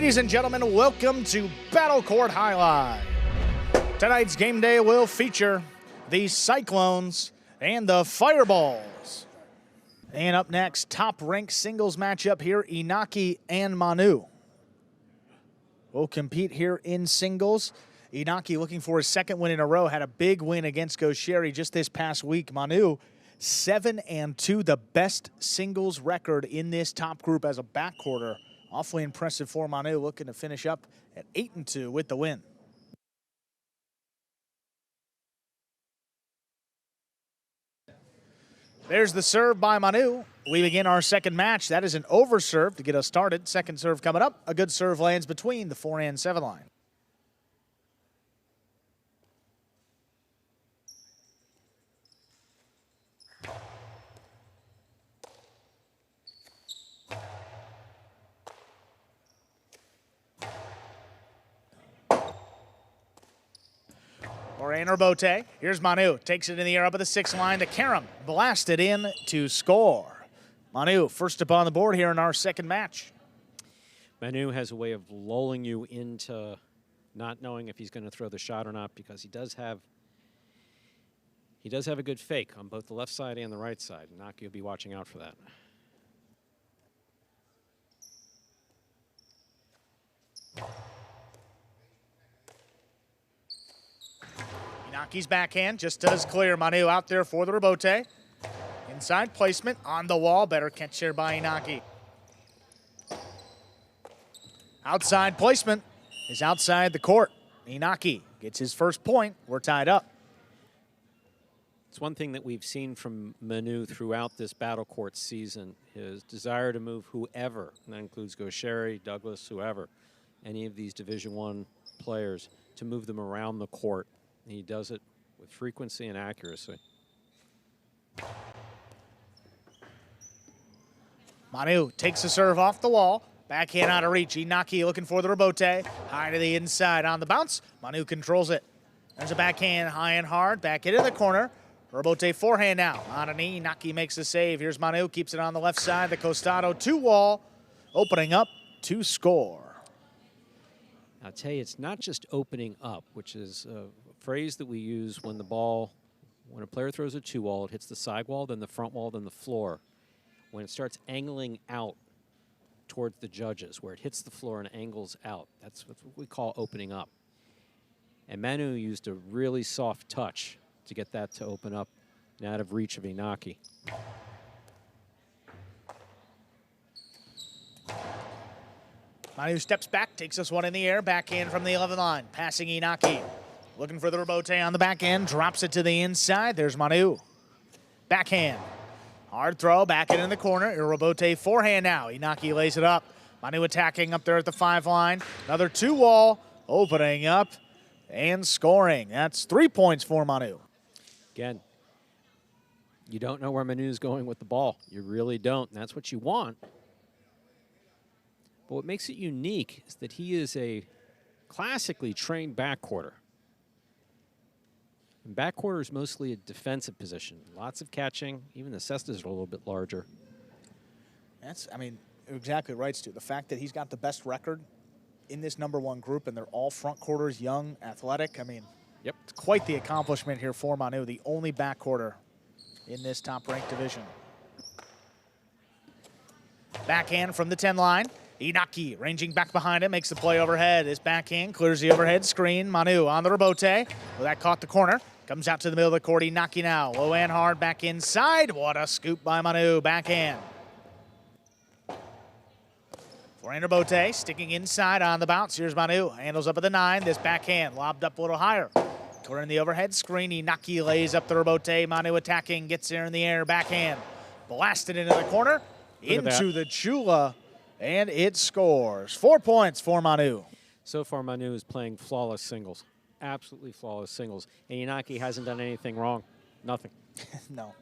Ladies and gentlemen, welcome to Court Jai-Alai. Tonight's game day will feature the Cyclones and the Fireballs. And up next, top-ranked singles matchup here, Inaki and Manu will compete here in singles. Inaki looking for his second win in a row, had a big win against Gosheri just this past week. Manu, 7-2, the best singles record in this top group as a backcourter. Awfully impressive for Manu, looking to finish up at 8-2 with the win. There's the serve by Manu. We begin our second match. That is an overserve to get us started. Second serve coming up. A good serve lands between the 4 and 7 line. Or Bote. Here's Manu. Takes it in the air up at the 6 line. The carom blasted in to score. Manu first up on the board here in our second match. Manu has a way of lulling you into not knowing if he's going to throw the shot or not, because he does have a good fake on both the left side and the right side. Inaki will be watching out for that. Inaki's backhand just does clear. Manu out there for the rebote. Inside placement on the wall. Better catch here by Inaki. Outside placement is outside the court. Inaki gets his first point. We're tied up. It's one thing that we've seen from Manu throughout this battle court season, his desire to move whoever, and that includes Gosheri, Douglas, whoever, any of these Division I players, to move them around the court. He does it with frequency and accuracy. Manu takes the serve off the wall. Backhand out of reach. Inaki looking for the rebote. High to the inside on the bounce. Manu controls it. There's a backhand high and hard. Back into the corner. Rebote forehand now. On a knee. Inaki makes the save. Here's Manu. Keeps it on the left side. The Costado 2-wall. Opening up to score. I'll tell you, it's not just opening up, which is a phrase that we use when when a player throws a 2-wall, it hits the side wall, then the front wall, then the floor. When it starts angling out towards the judges, where it hits the floor and angles out, that's what we call opening up. And Manu used a really soft touch to get that to open up and out of reach of Inaki. Manu steps back, takes this one in the air, backhand from the 11 line, passing Inaki. Looking for the rebote on the backhand, drops it to the inside. There's Manu. Backhand. Hard throw, back in the corner. Rebote forehand now. Inaki lays it up. Manu attacking up there at the 5 line. Another 2-wall, opening up and scoring. That's 3 points for Manu. Again, you don't know where Manu's going with the ball. You really don't, and that's what you want. But what makes it unique is that he is a classically trained backcourter. And backcourter is mostly a defensive position. Lots of catching. Even the cestas are a little bit larger. You're exactly right, Stu. The fact that he's got the best record in this #1 group, and they're all front quarters, young, athletic. Yep. It's quite the accomplishment here for Manu, the only backcourter in this top-ranked division. Backhand from the 10 line. Inaki ranging back behind him, makes the play overhead. His backhand clears the overhead screen. Manu on the rebote. Well, that caught the corner. Comes out to the middle of the court. Inaki now. Low and hard back inside. What a scoop by Manu. Backhand. Forehand rebote. Sticking inside on the bounce. Here's Manu. Handles up at the 9. This backhand lobbed up a little higher. Clearing the overhead screen. Inaki lays up the rebote. Manu attacking. Gets there in the air. Backhand. Blasted into the corner. Into the chula. And it scores. 4 points for Manu. So far, Manu is playing flawless singles. Absolutely flawless singles. And Inaki hasn't done anything wrong. Nothing. No.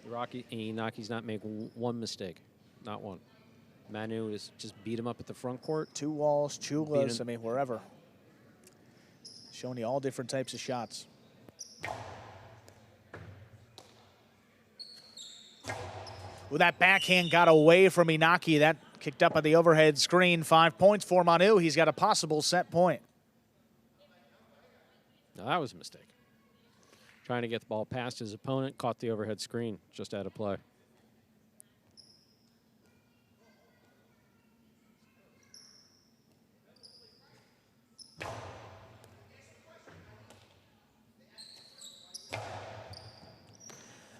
Inaki's not made one mistake. Not one. Manu is just beat him up at the front court. 2 walls, chulas, wherever. Showing you all different types of shots. Well, that backhand got away from Inaki. That kicked up on the overhead screen. 5 points for Manu. He's got a possible set point. Now that was a mistake. Trying to get the ball past his opponent, caught the overhead screen, just out of play.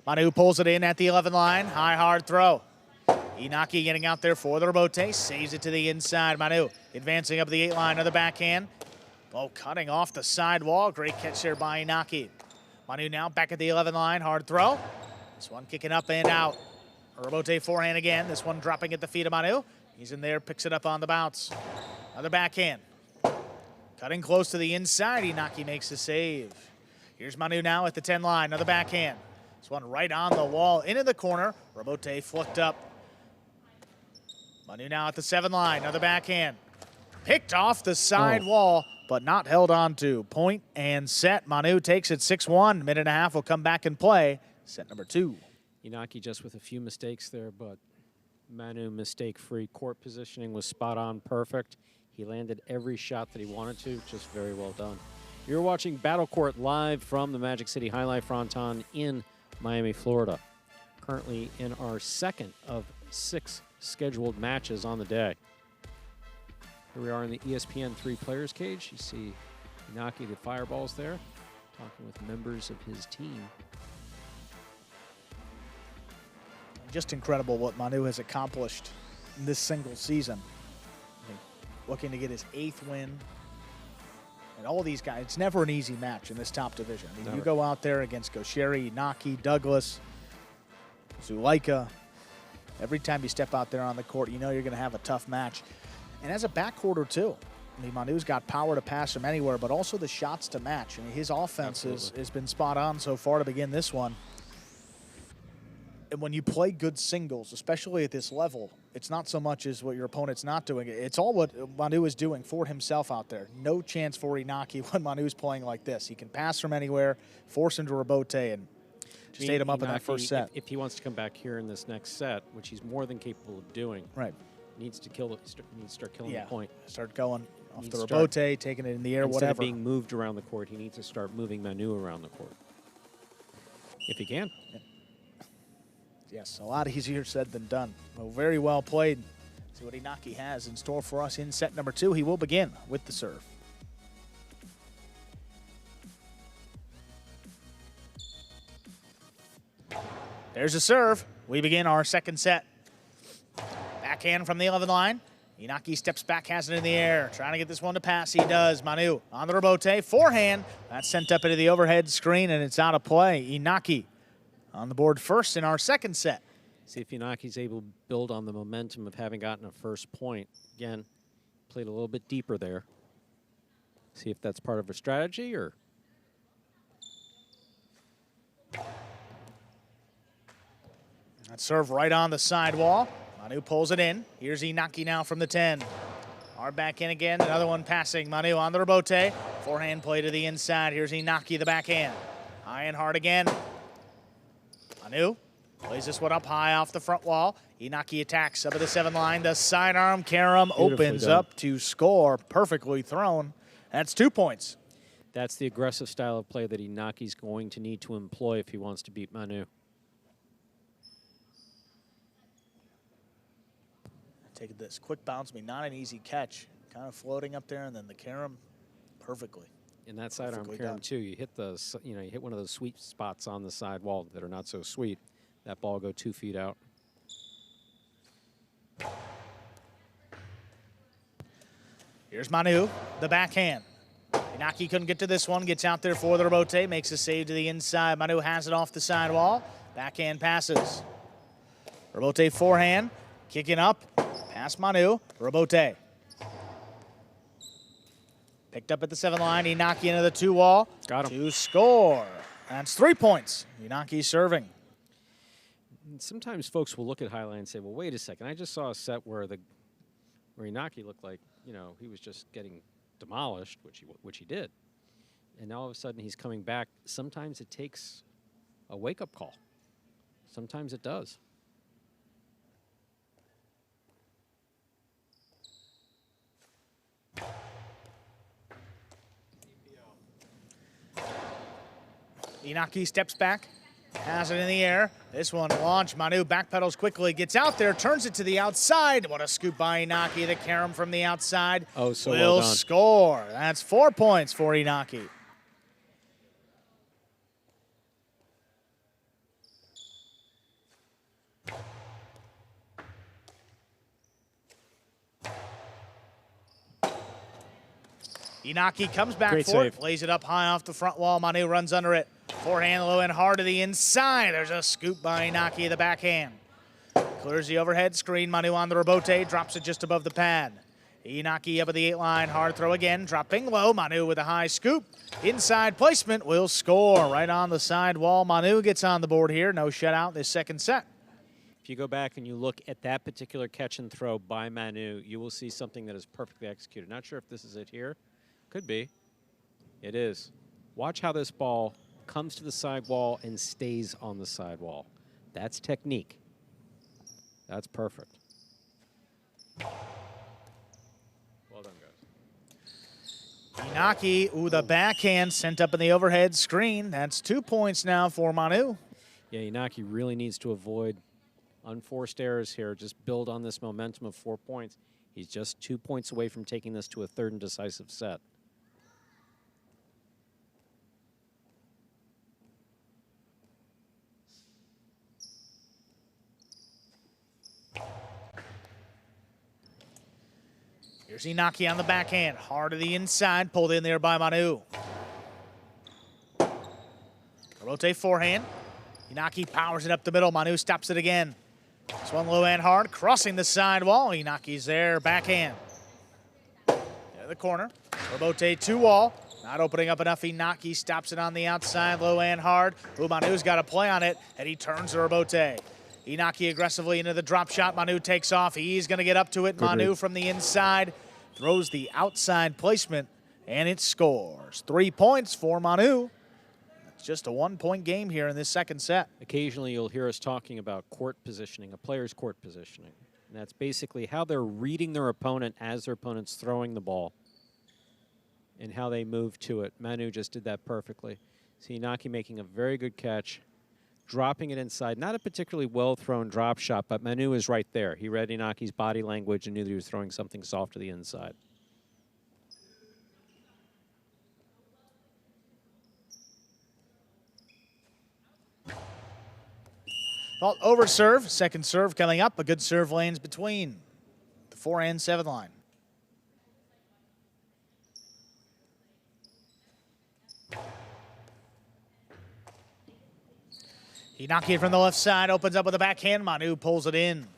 Manu pulls it in at the 11 line. High, hard throw. Inaki getting out there for the rebote. Saves it to the inside. Manu advancing up the 8 line of the backhand. Oh, cutting off the side wall. Great catch there by Inaki. Manu now back at the 11 line. Hard throw. This one kicking up and out. Rebote forehand again. This one dropping at the feet of Manu. He's in there, picks it up on the bounce. Another backhand. Cutting close to the inside. Inaki makes the save. Here's Manu now at the 10 line. Another backhand. This one right on the wall, into the corner. Rebote flicked up. Manu now at the 7 line, another backhand. Picked off the side wall, but not held on to. Point and set. Manu takes it 6-1. Minute and a half will come back and play. Set number 2. Inaki just with a few mistakes there, but Manu mistake-free. Court positioning was spot on, perfect. He landed every shot that he wanted to, just very well done. You're watching Battle Court live from the Magic City Jai-Alai Fronton in Miami, Florida. Currently in our second of 6 scheduled matches on the day. Here we are in the ESPN 3 players cage. You see Inaki, the Fireballs there, talking with members of his team. Just incredible what Manu has accomplished in this single season. Looking to get his 8th win. And all these guys, it's never an easy match in this top division. I mean, you go out there against Gosheri, Inaki, Douglas, Zulaika. Every time you step out there on the court, you know you're going to have a tough match. And as a backcourter, too. I mean, Manu's got power to pass from anywhere, but also the shots to match. I mean, his offense has been spot on so far to begin this one. And when you play good singles, especially at this level, it's not so much as what your opponent's not doing. It's all what Manu is doing for himself out there. No chance for Inaki when Manu's playing like this. He can pass from anywhere, force him to rebote, and just ate him up in that first set. If he wants to come back here in this next set, which he's more than capable of doing, right, needs to start killing the point. Start going off the rebote, taking it in the air, instead whatever. Of being moved around the court, he needs to start moving Manu around the court. If he can. Yeah. Yes, a lot easier said than done. Well, very well played. See what Inaki has in store for us in set number 2. He will begin with the serve. There's a serve. We begin our second set. Backhand from the 11 line. Inaki steps back, has it in the air. Trying to get this one to pass. He does. Manu on the rebote. Forehand. That's sent up into the overhead screen, and it's out of play. Inaki on the board first in our second set. See if Inaki's able to build on the momentum of having gotten a first point. Again, played a little bit deeper there. See if that's part of a strategy or... That serve right on the sidewall. Manu pulls it in. Here's Inaki now from the 10. Hard back in again. Another one passing. Manu on the rebote. Forehand play to the inside. Here's Inaki, the backhand. High and hard again. Manu plays this one up high off the front wall. Inaki attacks up at the 7 line. The sidearm. Karam opens up to score. Perfectly thrown. That's 2 points. That's the aggressive style of play that Inaki's going to need to employ if he wants to beat Manu. Take this quick bounce, not an easy catch. Kind of floating up there, and then the Karam perfectly. In that sidearm Karam too, you hit you hit one of those sweet spots on the side wall that are not so sweet. That ball go 2 feet out. Here's Manu, the backhand. Inaki couldn't get to this one, gets out there for the rebote, makes a save to the inside. Manu has it off the sidewall. Backhand passes. Rebote forehand, kicking up, past Manu, rebote. Picked up at the 7 line, Inaki into the 2 wall. Got him. To score. That's 3 points. Inaki serving. Sometimes folks will look at Jai-Alai and say, well, wait a second. I just saw a set where Inaki looked like, he was just getting demolished, which he did. And now all of a sudden he's coming back. Sometimes it takes a wake-up call. Sometimes it does. Inaki steps back, has it in the air. This one launched. Manu backpedals quickly, gets out there, turns it to the outside. What a scoop by Inaki. The carom from the outside Oh, so will well done. score. That's 4 points for Inaki. Inaki comes back Great for it, save. lays it up high off the front wall. Manu runs under it. Forehand low and hard to the inside. There's a scoop by Inaki, the backhand. Clears the overhead screen. Manu on the rebote, drops it just above the pad. Inaki up at the 8-line, hard throw again, dropping low. Manu with a high scoop. Inside placement will score right on the side wall. Manu gets on the board here. No shutout in this second set. If you go back and you look at that particular catch and throw by Manu, you will see something that is perfectly executed. Not sure if this is it here. Could be. It is. Watch how this ball comes to the sidewall and stays on the sidewall. That's technique. That's perfect. Well done, guys. Inaki, ooh, the backhand sent up in the overhead screen. That's 2 points now for Manu. Yeah, Inaki really needs to avoid unforced errors here. Just build on this momentum of 4 points. He's just 2 points away from taking this to a third and decisive set. Here's Inaki on the backhand. Hard to the inside. Pulled in there by Manu. Rotate forehand. Inaki powers it up the middle. Manu stops it again. This one low and hard. Crossing the sidewall. Inaki's there. Backhand. The corner. Rotate two wall. Not opening up enough. Inaki stops it on the outside. Low and hard. Ooh, Manu's got a play on it. And he turns the rebote. Inaki aggressively into the drop shot. Manu takes off. He's going to get up to it. Good Manu read. from the inside throws the outside placement, and it scores. 3 points for Manu. It's just a 1 point game here in this second set. Occasionally you'll hear us talking about court positioning, a player's court positioning. And that's basically how they're reading their opponent as their opponent's throwing the ball and how they move to it. Manu just did that perfectly. See Inaki making a very good catch, dropping it inside. Not a particularly well-thrown drop shot, but Manu is right there. He read Inaki's body language and knew that he was throwing something soft to the inside. Fault over serve. Second serve coming up. A good serve lanes between the 4 and 7 line. Inaki it from the left side, opens up with a backhand. Manu pulls it in.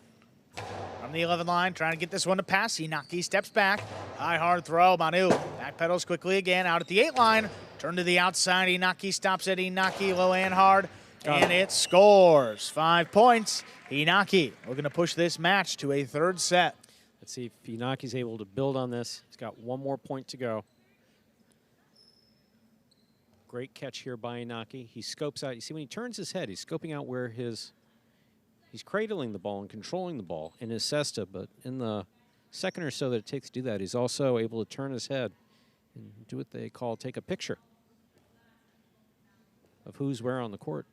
From the 11 line, trying to get this one to pass. Inaki steps back. High, hard throw. Manu backpedals quickly again. Out at the 8 line. Turn to the outside. Inaki stops it. Inaki low and hard. And it scores. 5 points. Inaki looking to push this match to a third set. Let's see if Inaki's able to build on this. He's got 1 more point to go. Great catch here by Inaki. He scopes out. You see, when he turns his head, he's scoping out where he's cradling the ball and controlling the ball in his cesta, but in the second or so that it takes to do that, he's also able to turn his head and do what they call take a picture of who's where on the court.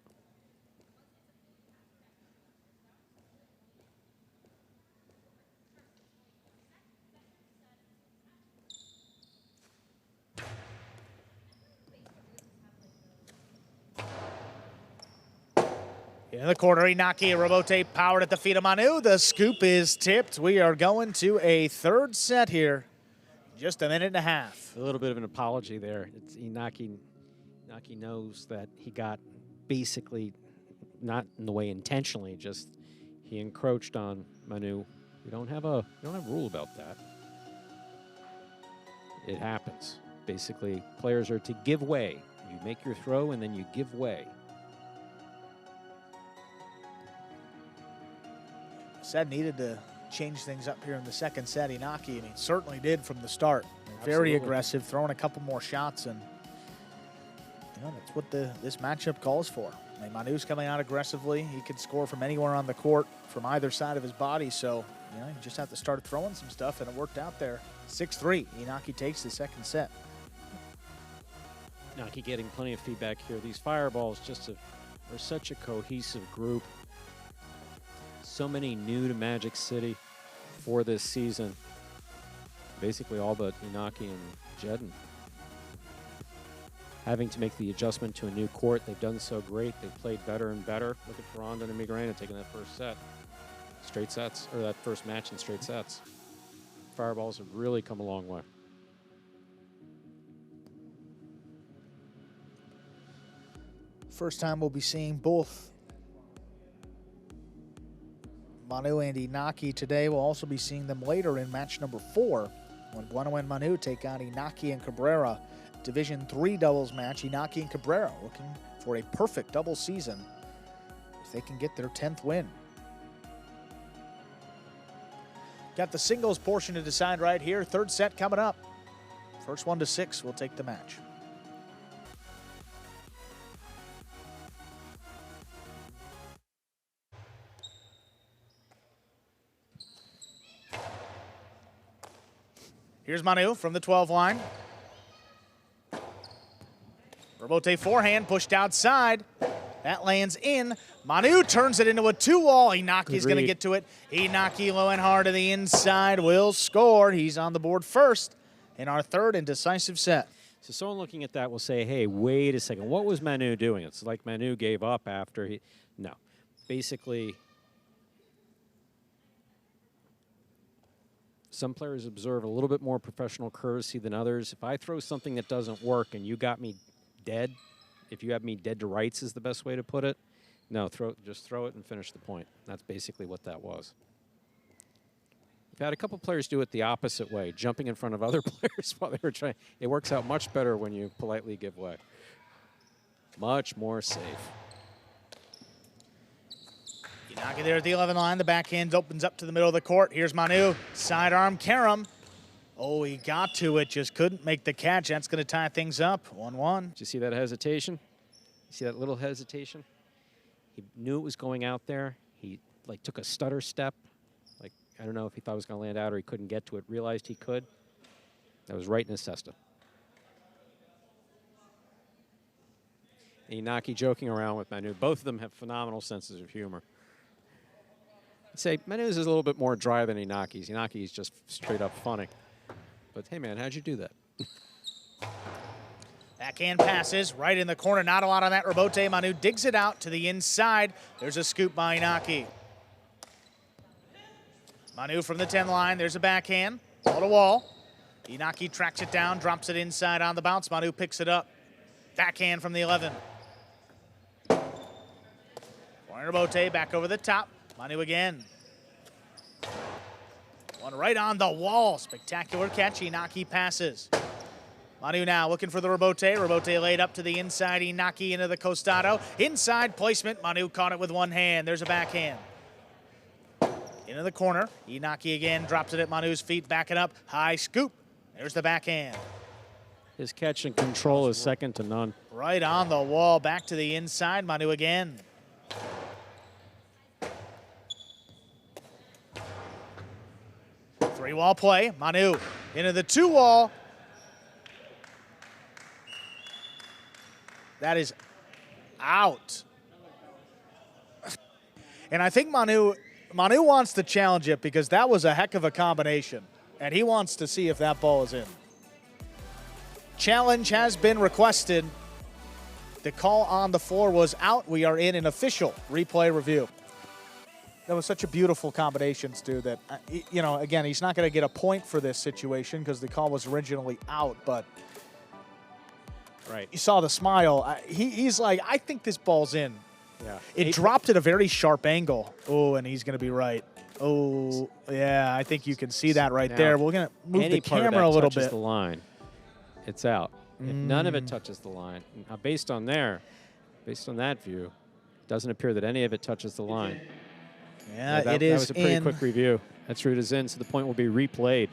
In the corner, Inaki, a rebote powered at the feet of Manu. The scoop is tipped. We are going to a third set here. Just a minute and a half. A little bit of an apology there. It's Inaki. Inaki knows that he got basically, not in the way intentionally, just he encroached on Manu. We don't have a rule about that. It happens. Basically, players are to give way. You make your throw and then you give way. Said needed to change things up here in the second set. Inaki, and he certainly did from the start. Very Absolutely. aggressive, throwing a couple more shots, and that's what this matchup calls for. I mean, Manu's coming out aggressively. He can score from anywhere on the court, from either side of his body. So, you just have to start throwing some stuff, and it worked out there. 6-3. Inaki takes the second set. Inaki getting plenty of feedback here. These fireballs just are such a cohesive group. So many new to Magic City for this season. Basically all but Inaki and Jedin. Having to make the adjustment to a new court. They've done so great. They've played better and better. Look at Ferrand and Migraine taking that first set. Straight sets, or that first match in straight sets. Fireballs have really come a long way. First time we'll be seeing both Manu and Inaki today. We'll also be seeing them later in match number 4 when Bueno and Manu take on Inaki and Cabrera. Division 3 doubles match. Inaki and Cabrera looking for a perfect double season if they can get their 10th win. Got the singles portion to decide right here. Third set coming up. First 1 to 6 will take the match. Here's Manu from the 12 line. Rebote forehand pushed outside. That lands in. Manu turns it into a 2-wall. Inaki's going to get to it. Inaki low and hard to the inside will score. He's on the board first in our third and decisive set. So someone looking at that will say, hey, wait a second. What was Manu doing? It's like Manu gave up after he... No. Basically, some players observe a little bit more professional courtesy than others. If I throw something that doesn't work and you got me dead, if you have me dead to rights is the best way to put it, no, just throw it and finish the point. That's basically what that was. We've had a couple players do it the opposite way, jumping in front of other players while they were trying. It works out much better when you politely give way. Much more safe. Inaki there at the 11 line. The backhand opens up to the middle of the court. Here's Manu. Sidearm Karam. Oh, he got to it, just couldn't make the catch. That's going to tie things up. 1-1. Did you see that hesitation? You see that little hesitation? He knew it was going out there. He like took a stutter step. Like, I don't know if he thought it was going to land out or he couldn't get to it. Realized he could. That was right in his cesta. Inaki joking around with Manu. Both of them have phenomenal senses of humor. I'd say Manu's is a little bit more dry than Inaki's. Inaki's just straight up funny. But hey, man, how'd you do that? Backhand passes right in the corner. Not a lot on that rebote. Manu digs it out to the inside. There's a scoop by Inaki. Manu from the 10 line. There's a backhand. Wall to wall. Inaki tracks it down, drops it inside on the bounce. Manu picks it up. Backhand from the 11. Point rebote back over the top. Manu again. One right on the wall. Spectacular catch. Inaki passes. Manu now looking for the rebote. Rebote laid up to the inside. Inaki into the costado. Inside placement. Manu caught it with one hand. There's a backhand. Into the corner. Inaki again drops it at Manu's feet. Backing up. High scoop. There's the backhand. His catch and control is second to none. Right on the wall. Back to the inside. Manu again. Three-wall play. Manu into the 2-wall. That is out. And I think Manu wants to challenge it because that was a heck of a combination. And he wants to see if that ball is in. Challenge has been requested. The call on the floor was out. We are in an official replay review. That was such a beautiful combination, Stu, that, you know, again, he's not going to get a point for this situation because the call was originally out, but right. You saw the smile. He's like, I think this ball's in. Yeah. It dropped at a very sharp angle. Oh, and he's going to be right. Oh, yeah, I think you can see that right now, there. We're going to move the camera a little bit. The line, it's out. If none of it touches the line, now based on that view, it doesn't appear that any of it touches the line. Yeah, that was a pretty quick review. That's root is in, so the point will be replayed.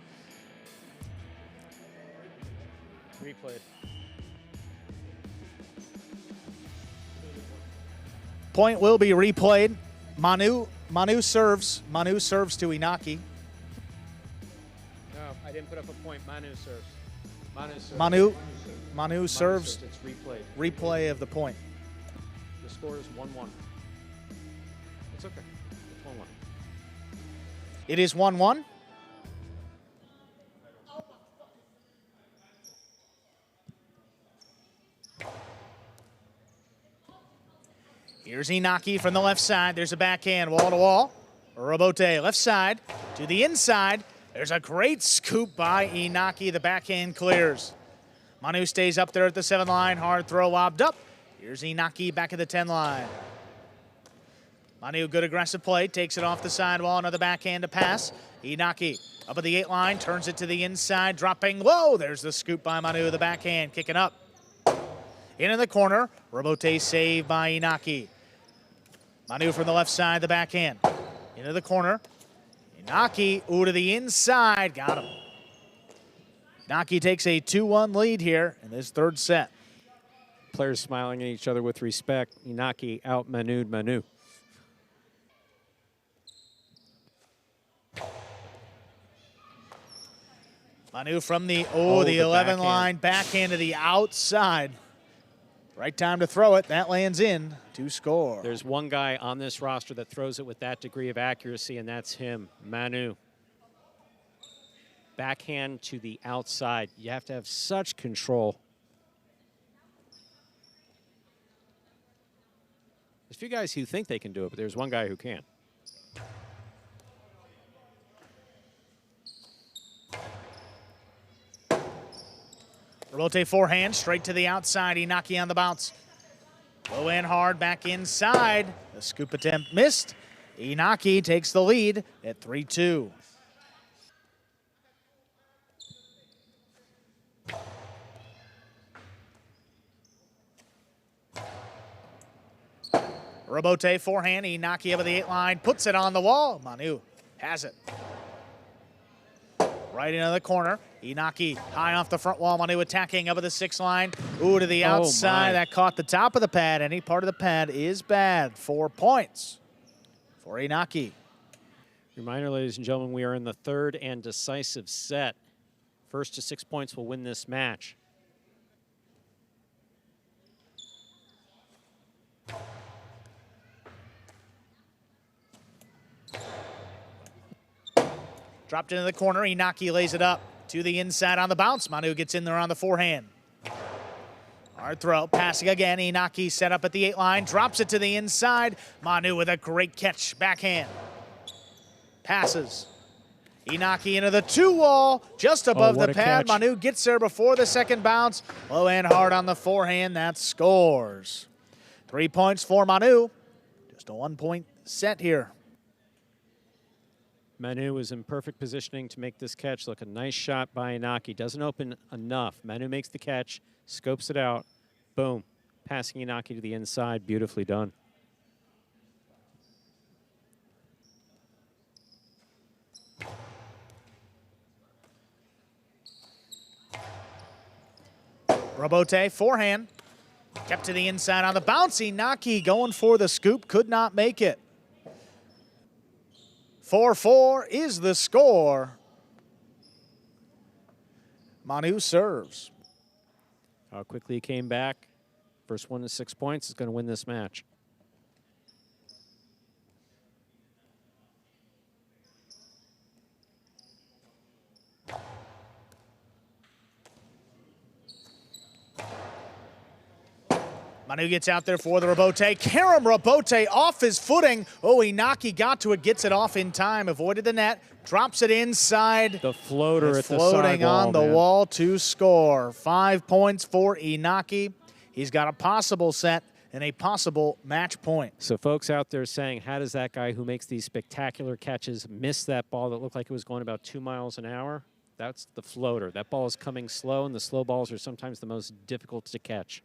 Point will be replayed. Manu serves. Manu serves to Inaki. No, I didn't put up a point. Manu serves. Manu serves. It's replayed. Replay of the point. The score is 1-1. It's okay. It's 1-1. It is 1-1. Here's Inaki from the left side. There's a backhand, wall to wall. Robote, left side to the inside. There's a great scoop by Inaki. The backhand clears. Manu stays up there at the 7 line. Hard throw lobbed up. Here's Inaki back at the 10 line. Manu, good aggressive play. Takes it off the sidewall. Another backhand to pass. Inaki up at the 8 line. Turns it to the inside. Dropping low. There's the scoop by Manu. The backhand kicking up. In the corner. Robote saved by Inaki. Manu from the left side. The backhand. Into the corner. Inaki, to the inside. Got him. Inaki takes a 2-1 lead here in this third set. Players smiling at each other with respect. Inaki out-Manu'd Manu. Manu from the 11 backhand. line. Backhand to the outside. Right time to throw it. That lands in to score. There's one guy on this roster that throws it with that degree of accuracy, and that's him, Manu. Backhand to the outside. You have to have such control. There's a few guys who think they can do it, but there's one guy who can. Robote forehand, straight to the outside. Inaki on the bounce. Low and hard, back inside. The scoop attempt missed. Inaki takes the lead at 3-2. Robote forehand. Inaki over the 8 line, puts it on the wall. Manu has it. Right into the corner. Inaki high off the front wall. Manu attacking up at the 6 line. To the outside. That caught the top of the pad. Any part of the pad is bad. 4 points for Inaki. Reminder, ladies and gentlemen, we are in the third and decisive set. First to 6 points will win this match. Dropped into the corner. Inaki lays it up to the inside on the bounce. Manu gets in there on the forehand. Hard throw. Passing again. Inaki set up at the 8 line. Drops it to the inside. Manu with a great catch. Backhand. Passes. Inaki into the 2 wall. Just above the pad. Catch. Manu gets there before the second bounce. Low and hard on the forehand. That scores. 3 points for Manu. Just a 1-point set here. Manu is in perfect positioning to make this catch. Look, a nice shot by Inaki. Doesn't open enough. Manu makes the catch, scopes it out. Boom. Passing Inaki to the inside. Beautifully done. Robote, forehand. Kept to the inside on the bounce. Inaki going for the scoop. Could not make it. 4-4 is the score. Manu serves. How quickly he came back. First one to 6 points is going to win this match. Manu gets out there for the Robote. Karam Robote off his footing. Inaki got to it, gets it off in time, avoided the net, drops it inside. The floater it's at the floating sidewall, on the man. wall to score. 5 points for Inaki. He's got a possible set and a possible match point. So folks out there saying, how does that guy who makes these spectacular catches miss that ball that looked like it was going about 2 miles an hour? That's the floater. That ball is coming slow, and the slow balls are sometimes the most difficult to catch.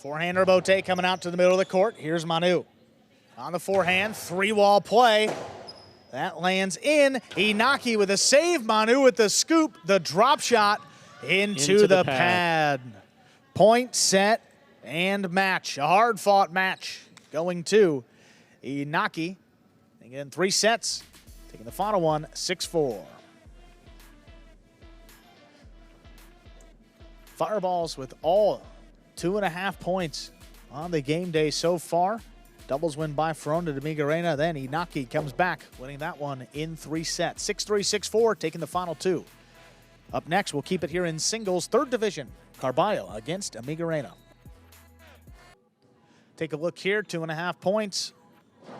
Forehand Robote coming out to the middle of the court. Here's Manu. On the forehand, 3-wall play. That lands in. Inaki with a save. Manu with the scoop. The drop shot into the pad. Point, set, and match. A hard-fought match going to Inaki. Again, 3 sets. Taking the final one, 6-4. Fireballs with all 2.5 points on the game day so far. Doubles win by Fronton to Migarena. Then Inaki comes back, winning that one in 3 sets. 6-3, 6-4, taking the final 2. Up next, we'll keep it here in singles, 3rd division. Carballo against Migarena. Take a look here, 2.5 points.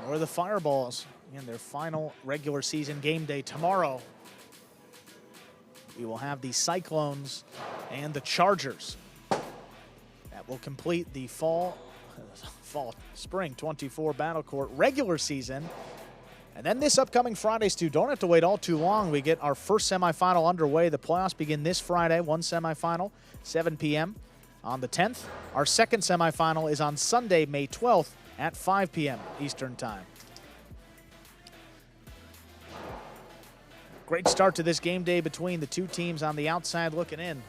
Or the Fireballs in their final regular season game day tomorrow. We will have the Cyclones and the Chargers. That will complete the spring 24 Battle Court regular season. And then this upcoming Friday, Stu, don't have to wait all too long. We get our first semifinal underway. The playoffs begin this Friday, 1 semifinal, 7 p.m. on the 10th. Our second semifinal is on Sunday, May 12th at 5 p.m. Eastern Time. Great start to this game day between the two teams on the outside looking in.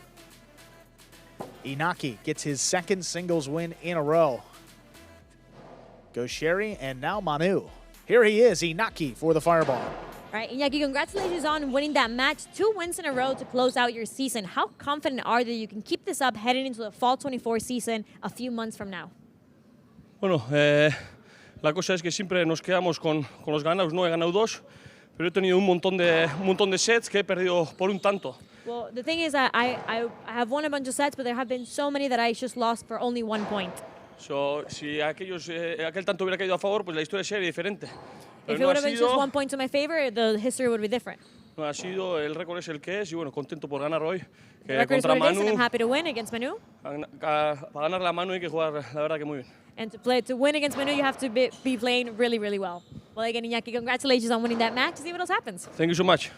Inaki gets his 2nd singles win in a row. Goes Sherry, and now Manu. Here he is, Inaki for the Fireball. All right, Inaki, congratulations on winning that match. 2 wins in a row to close out your season. How confident are you that you can keep this up heading into the Fall 24 season a few months from now? Bueno, la cosa es que siempre nos quedamos con los ganados, ¿no? He ganado 2, pero he tenido un montón de sets que he perdido por un tanto. Well, the thing is that I have won a bunch of sets, but there have been so many that I just lost for only 1 point. So, si aquel tanto hubiera caído a favor, pues la historia sería diferente. Pero If it would have been just 1 point to my favor, the history would be different. No ha sido, el récord es el que es, y bueno, contento por ganar hoy. The record is Contra what it is, and Manu, I'm happy to win against Manu. para ganar la Manu hay que jugar, la verdad que muy bien. And to win against Manu, you have to be playing really, really well. Well, again, Inaki, congratulations on winning that match. See what else happens. Thank you so much.